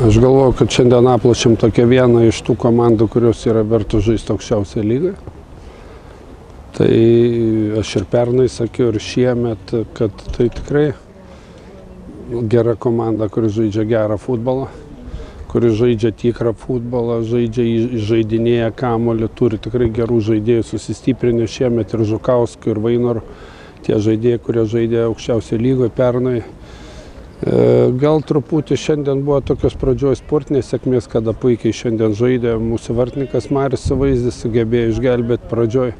Aš galvoju, kad šiandien aplošėm tokią vieną iš tų komandų, kurios yra vertos žaisti aukščiausią lygą. Tai aš ir pernai sakiau, ir šiemet, kad tai tikrai gera komanda, kuri žaidžia gerą futbolą, kuri žaidžia tikrą futbolą, žaidinėja kamuolį, turi tikrai gerų žaidėjų, susistiprinę šiemet ir Žukauskų, ir Vainoro, tie žaidėjai, kurie žaidė aukščiausią lygoje pernai. Gal truputį šiandien buvo tokios pradžioj sportinės sėkmės, kada puikiai šiandien žaidė mūsų vartininkas Marius Suvaizdis, sugebėjo išgelbėti pradžioj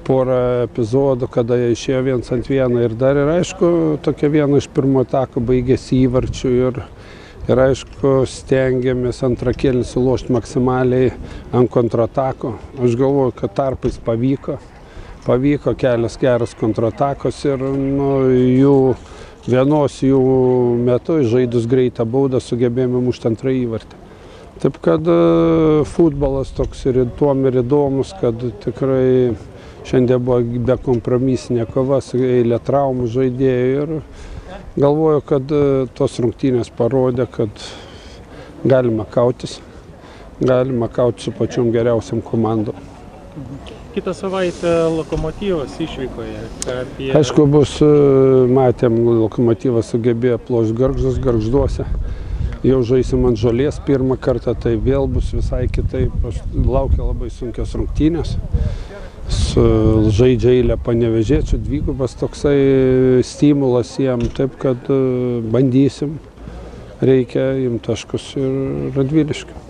porą epizodų, kada jie išėjo 1-1 ir dar ir aišku, tokia viena iš pirmo atako baigėsi įvarčių ir aišku, stengiamės antrą kėlinį sulošti maksimaliai ant kontratako. Aš galvoju, kad tarpais pavyko kelias geras kontratakos ir vienos jų metu žaidus greitą baudą sugebėjome mušti antrą įvartį. Taip kad futbolas toks ir tuom ir įdomus, kad tikrai šiandien buvo bekompromisinė kova su eilė traumų žaidėjų ir galvoju, kad tos rungtynės parodė, kad galima kautis su pačiom geriausiam komandom. Kitą savaitę Lokomotyvas išvykoje. Aišku, matėm, Lokomotyvas sugebėjo plošti Gargždus, Gargžduose. Jau žaisim ant žolės pirmą kartą, tai vėl bus visai kitaip. Laukia labai sunkios rungtynės. Žaidžia eilę Panevėžiečių, dvigubas toksai stimulas jiem, taip kad bandysim. Reikia imti taškus ir Radviliškio.